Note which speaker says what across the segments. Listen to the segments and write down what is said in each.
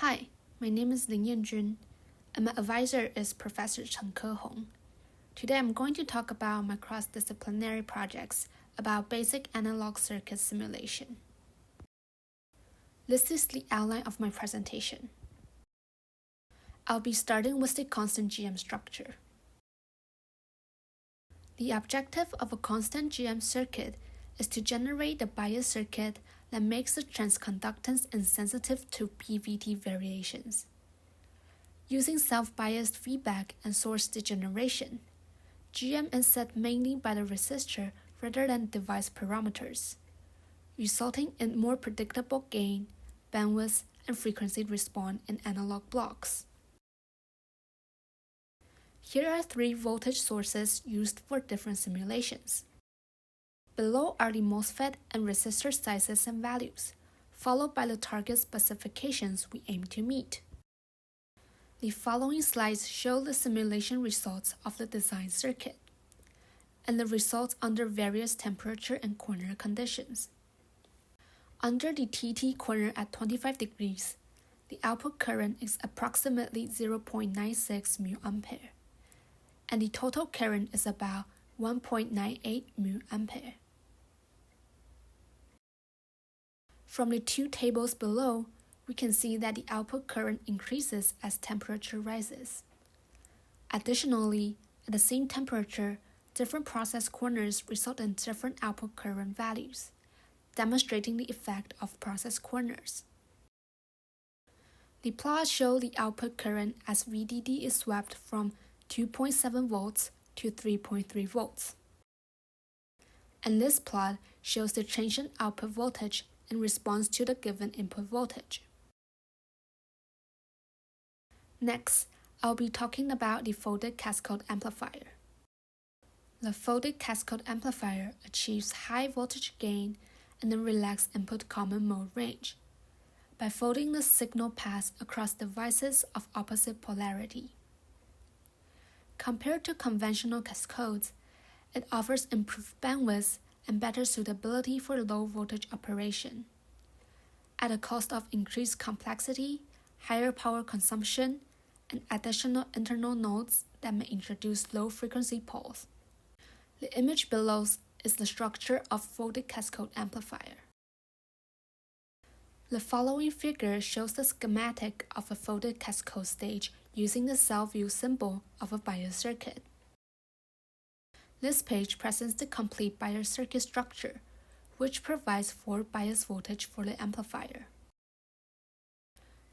Speaker 1: Hi, my name is Lin Yanjun, and my advisor is Professor Chen科宏. Today I'm going to talk about my cross-disciplinary projects about basic analog circuit simulation. This is the outline of my presentation. I'll be starting with the constant GM structure. The objective of a constant GM circuit is to generate a bias circuit that makes the transconductance insensitive to PVT variations. Using self-biased feedback and source degeneration, GM is set mainly by the resistor rather than device parameters, resulting in more predictable gain, bandwidth, and frequency response in analog blocks. Here are three voltage sources used for different simulations. Below are the MOSFET and resistor sizes and values, followed by the target specifications we aim to meet. The following slides show the simulation results of the design circuit, and the results under various temperature and corner conditions. Under the TT corner at 25 degrees, the output current is approximately 0.96 μA, and the total current is about 1.98 μA. From the two tables below, we can see that the output current increases as temperature rises. Additionally, at the same temperature, different process corners result in different output current values, demonstrating the effect of process corners. The plots show the output current as VDD is swept from 2.7 volts to 3.3 volts. And this plot shows the transient output voltage in response to the given input voltage. Next, I'll be talking about the folded cascode amplifier. The folded cascode amplifier achieves high voltage gain and a relaxed input common mode range by folding the signal path across devices of opposite polarity. Compared to conventional cascodes, it offers improved bandwidth and better suitability for low voltage operation, at a cost of increased complexity, higher power consumption, and additional internal nodes that may introduce low frequency poles. The image below is the structure of folded cascode amplifier. The following figure shows the schematic of a folded cascode stage using the cell view symbol of a bias circuit. This page presents the complete bias circuit structure, which provides 4 bias voltage for the amplifier.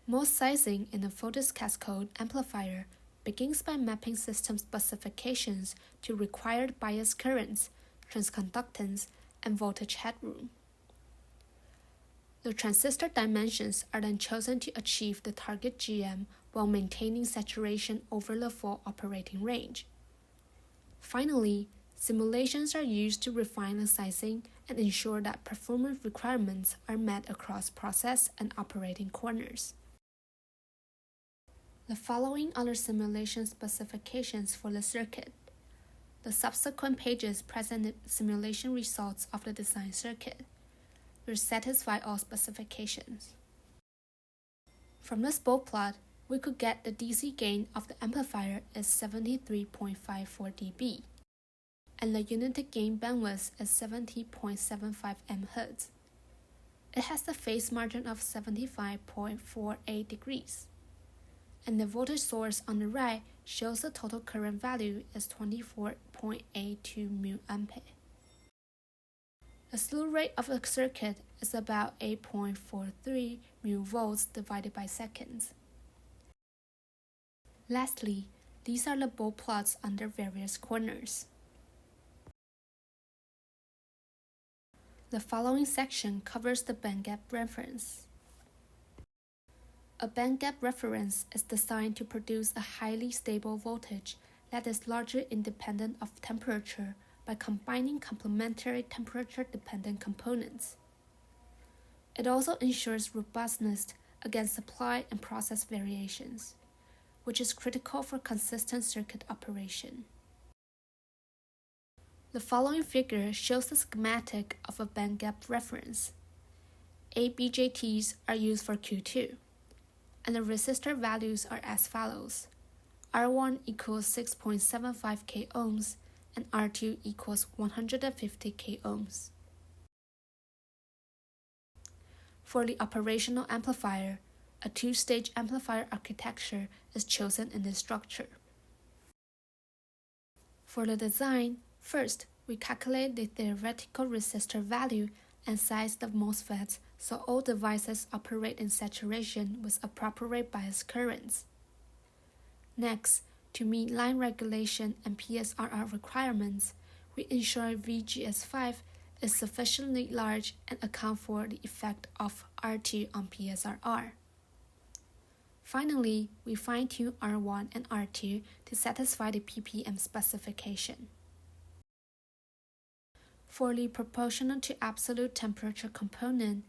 Speaker 1: Mode sizing in a folded cascode amplifier begins by mapping system specifications to required bias currents, transconductance, and voltage headroom. The transistor dimensions are then chosen to achieve the target GM while maintaining saturation over the full operating range. Finally, simulations are used to refine the sizing and ensure that performance requirements are met across process and operating corners. The following are the simulation specifications for the circuit. The subsequent pages present the simulation results of the design circuit, which satisfy all specifications. From this bow plot, we could get the DC gain of the amplifier is 73.54 dB, and the unity gain bandwidth is 70.75 MHz. It has a phase margin of 75.48 degrees, and the voltage source on the right shows the total current value is 24.82 μA. The slew rate of the circuit is about 8.43 μV divided by seconds. Lastly, these are the bow plots under various corners. The following section covers the bandgap reference. A bandgap reference is designed to produce a highly stable voltage that is largely independent of temperature by combining complementary temperature-dependent components. It also ensures robustness against supply and process variations, which is critical for consistent circuit operation. The following figure shows the schematic of a bandgap reference. 8 BJTs are used for Q2, and the resistor values are as follows. R1 equals 6.75 k ohms and R2 equals 150 k ohms. For the operational amplifier, a two-stage amplifier architecture is chosen in this structure. For the design, first, we calculate the theoretical resistor value and size of MOSFETs so all devices operate in saturation with appropriate bias currents. Next, to meet line regulation and PSRR requirements, we ensure VGS5 is sufficiently large and account for the effect of R2 on PSRR. Finally, we fine-tune R1 and R2 to satisfy the ppm specification. For the proportional to absolute temperature component,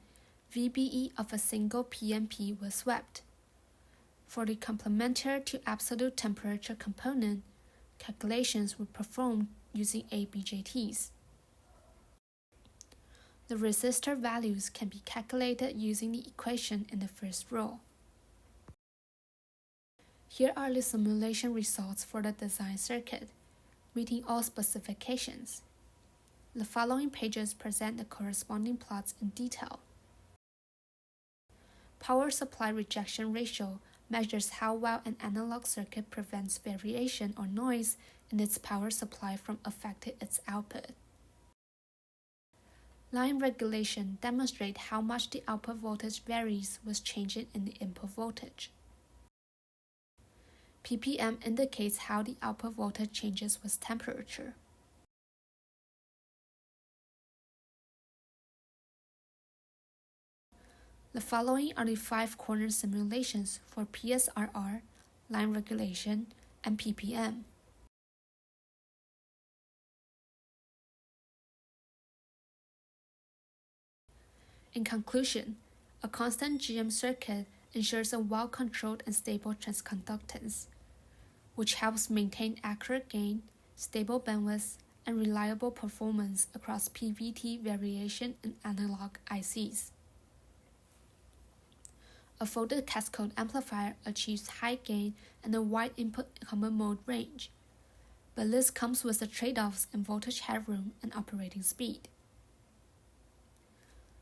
Speaker 1: VBE of a single PMP was swept. For the complementary to absolute temperature component, calculations were performed using ABJTs. The resistor values can be calculated using the equation in the first row. Here are the simulation results for the design circuit, meeting all specifications. The following pages present the corresponding plots in detail. Power supply rejection ratio measures how well an analog circuit prevents variation or noise in its power supply from affecting its output. Line regulation demonstrates how much the output voltage varies with changes in the input voltage. ppm indicates how the output voltage changes with temperature. The following are the 5 corner simulations for PSRR, line regulation, and ppm. In conclusion, a constant GM circuit ensures a well-controlled and stable transconductance, which helps maintain accurate gain, stable bandwidth, and reliable performance across PVT variation in analog ICs. A folded cascode amplifier achieves high gain and a wide input common mode range, but this comes with the trade-offs in voltage headroom and operating speed.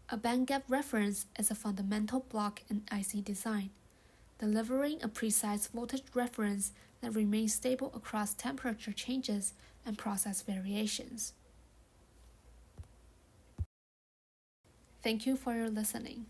Speaker 1: A bandgap reference is a fundamental block in IC design, delivering a precise voltage reference that remains stable across temperature changes and process variations. Thank you for your listening.